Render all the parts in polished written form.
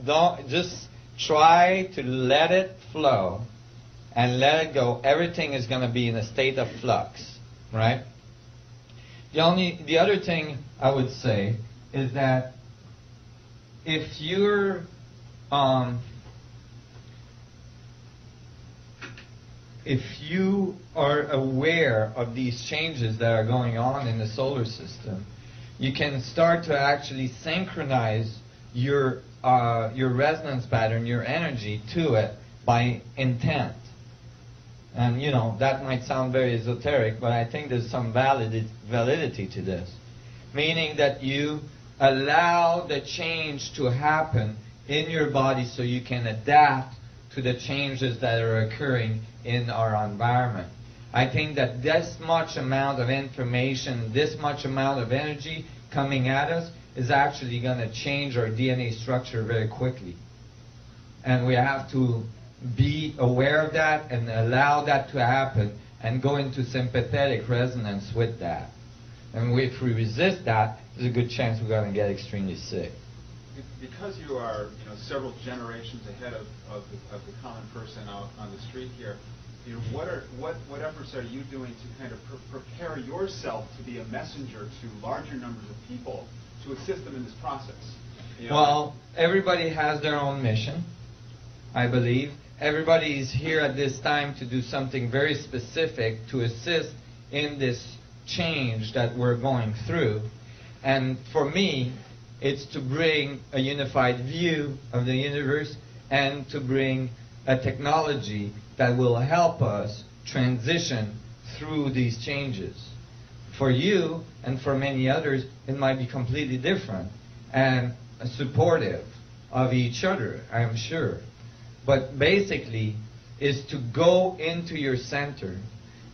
don't just try to let it flow and let it go. Everything is going to be in a state of flux, right? The other thing I would say is that if you are aware of these changes that are going on in the solar system, you can start to actually synchronize your resonance pattern, your energy to it by intent. And that might sound very esoteric, but I think there's some validity to this. Meaning that you allow the change to happen in your body so you can adapt to the changes that are occurring in our environment. I think that this much amount of information, this much amount of energy coming at us is actually going to change our DNA structure very quickly. And we have to be aware of that and allow that to happen and go into sympathetic resonance with that. And if we resist that, there's a good chance we're going to get extremely sick. Because you are, several generations ahead of the common person out on the street here, what efforts are you doing to kind of prepare yourself to be a messenger to larger numbers of people to assist them in this process? Well, everybody has their own mission, I believe. Everybody is here at this time to do something very specific to assist in this change that we're going through. And for me, it's to bring a unified view of the universe and to bring a technology that will help us transition through these changes. For you and for many others, it might be completely different and supportive of each other, I'm sure. But basically, is to go into your center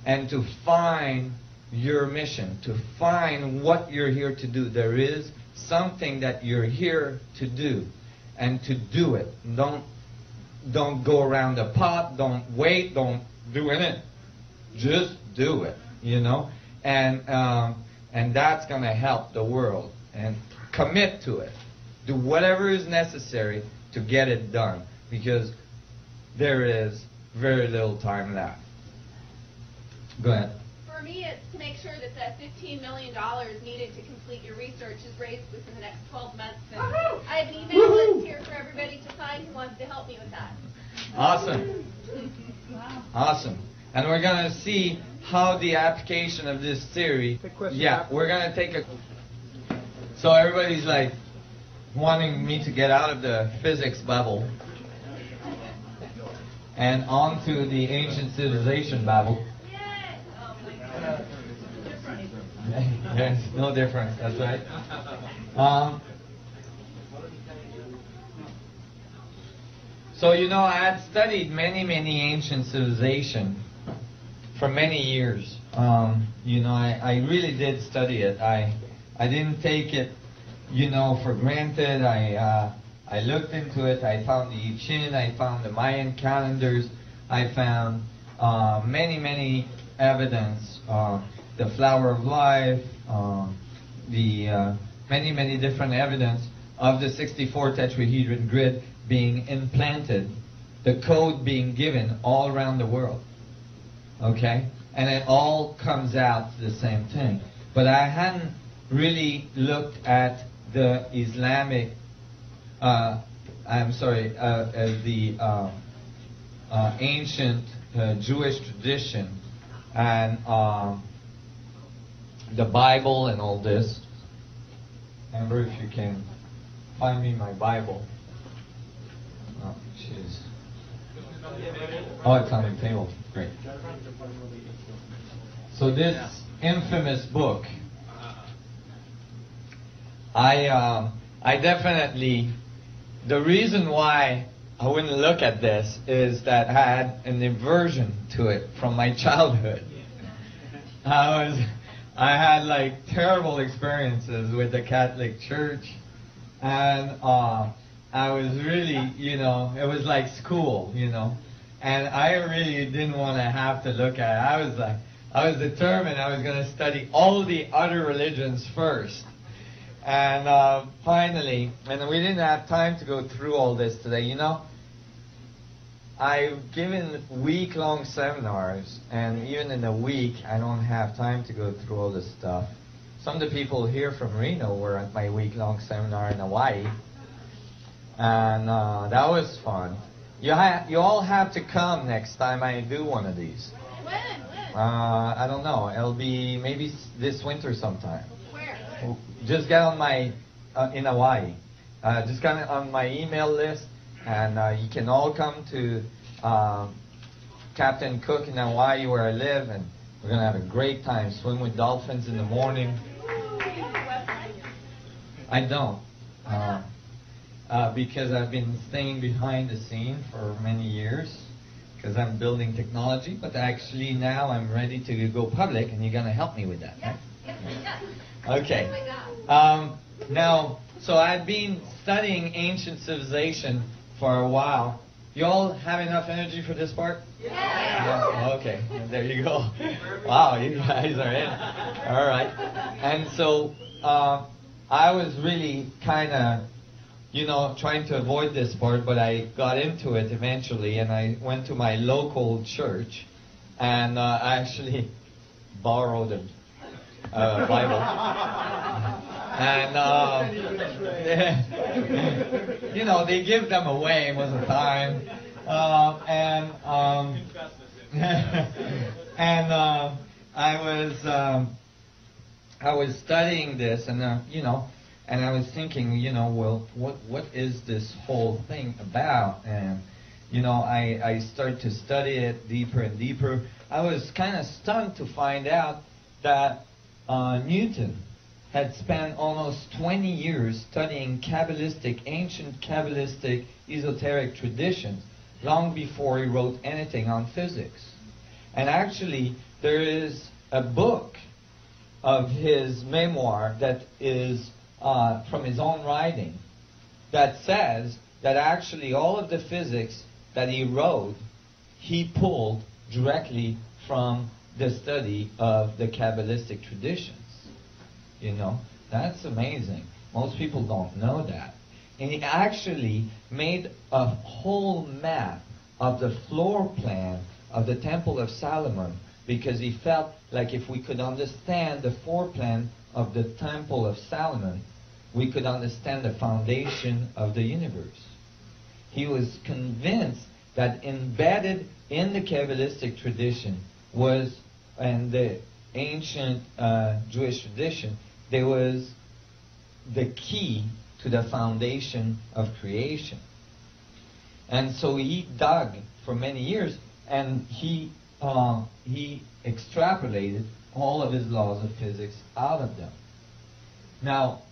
and to find your mission, to find what you're here to do. There is something that you're here to do, and to do it. Don't go around the pot, don't wait, don't do it. Just do it, And that's going to help the world. And commit to it. Do whatever is necessary to get it done. Because there is very little time left. Go ahead. For me, it's to make sure that the $15 million needed to complete your research is raised within the next 12 months. And I have an email list here for everybody to sign who wants to help me with that. Awesome. Wow. Awesome. And we're going to see how the application of this theory... Yeah, we're going to take a... So everybody's like wanting me to get out of the physics bubble and onto the ancient civilization bubble. There's no difference, that's right. So, I had studied many ancient civilizations for many years. I really did study it. I didn't take it, for granted. I looked into it. I found the I Ching. I found the Mayan calendars. I found many evidence. The flower of life, many different evidence of the 64 tetrahedron grid being implanted, the code being given all around the world. Okay? And it all comes out to the same thing. But I hadn't really looked at the Islamic, the ancient Jewish tradition and the Bible and all this. Amber, if you can find me my Bible. Oh, jeez. Oh, it's on the table. Great. So this infamous book, I definitely, the reason why I wouldn't look at this is that I had an aversion to it from my childhood. I had like terrible experiences with the Catholic Church, and I was really, it was like school, and I really didn't want to have to look at it. I was determined I was going to study all the other religions first, And finally, and we didn't have time to go through all this today, you know. I've given week-long seminars, and even in a week, I don't have time to go through all this stuff. Some of the people here from Reno were at my week-long seminar in Hawaii, and that was fun. You all have to come next time I do one of these. When? I don't know. It'll be maybe this winter sometime. Where? Just get on my, in Hawaii. Just get on my email list, and you can all come to Captain Cook in Hawaii where I live, and we're going to have a great time. Swim with dolphins in the morning. I don't. Because I've been staying behind the scene for many years, because I'm building technology, but actually now I'm ready to go public, and you're going to help me with that, right? Yes. Okay. Now, so I've been studying ancient civilization for a while. You all have enough energy for this part? Yeah. Okay, there you go. Wow, you guys are in. All right. And so I was really kind of, you know, trying to avoid this part, but I got into it eventually, and I went to my local church, and I actually borrowed a Bible. And, you know, they give them away most of the time. I was studying this, and, you know, and I was thinking, you know, well, what is this whole thing about? And, you know, I started to study it deeper and deeper. I was kind of stunned to find out that Newton had spent almost 20 years studying ancient Kabbalistic esoteric traditions long before he wrote anything on physics. And actually, there is a book of his memoir that is from his own writing that says that actually all of the physics that he wrote, he pulled directly from the study of the Kabbalistic traditions. You know, that's amazing. Most people don't know that. And he actually made a whole map of the floor plan of the Temple of Solomon, because he felt like if we could understand the floor plan of the Temple of Solomon, we could understand the foundation of the universe. He was convinced that embedded in the Kabbalistic tradition was, and the ancient Jewish tradition, there was the key to the foundation of creation. And so he dug for many years, and he extrapolated all of his laws of physics out of them. Now,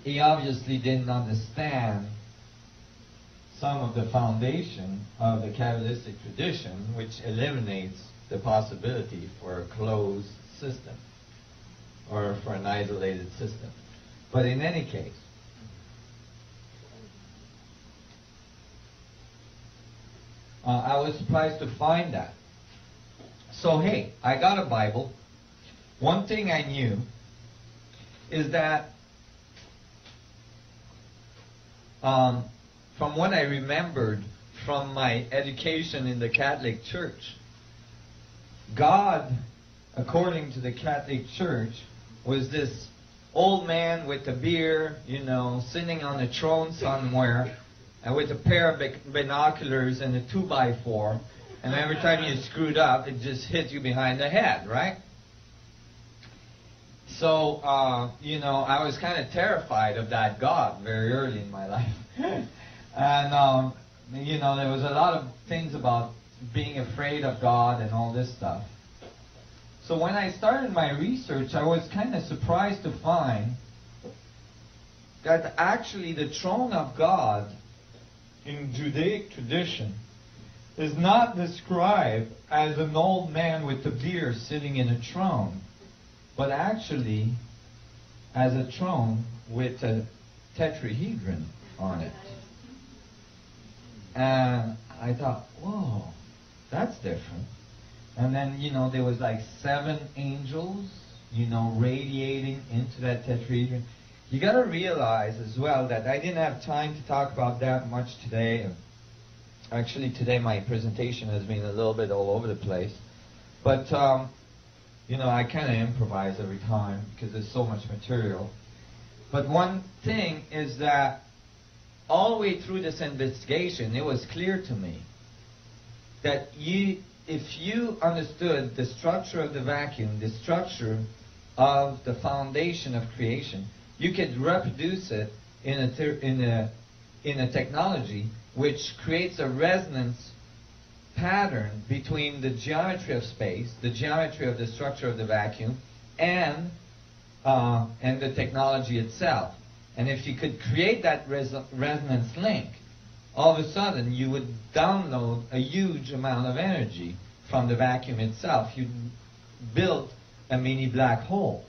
he obviously didn't understand some of the foundation of the Kabbalistic tradition, which eliminates the possibility for a closed system or for an isolated system. But in any case, I was surprised to find that. So hey, I got a Bible. One thing I knew is that from what I remembered from my education in the Catholic Church, God, according to the Catholic Church, was this old man with a beard, you know, sitting on a throne somewhere, and with a pair of binoculars and a 2x4, and every time you screwed up, it just hit you behind the head, right? So, you know, I was kind of terrified of that God very early in my life. And, you know, there was a lot of things about being afraid of God and all this stuff. So when I started my research, I was kind of surprised to find that actually the throne of God in Judaic tradition is not described as an old man with a beard sitting in a throne, but actually as a throne with a tetrahedron on it. And I thought, whoa, that's different. And then, you know, there was like 7 angels, you know, radiating into that tetrahedron. you got to realize as well that I didn't have time to talk about that much today. Actually, today my presentation has been a little bit all over the place. But, you know, I kind of improvise every time because there's so much material. But one thing is that all the way through this investigation, it was clear to me that if you understood the structure of the vacuum, the structure of the foundation of creation, you could reproduce it in a technology which creates a resonance pattern between the geometry of space, the geometry of the structure of the vacuum, and the technology itself. And if you could create that resonance link, all of a sudden you would download a huge amount of energy from the vacuum itself. You'd build a mini black hole.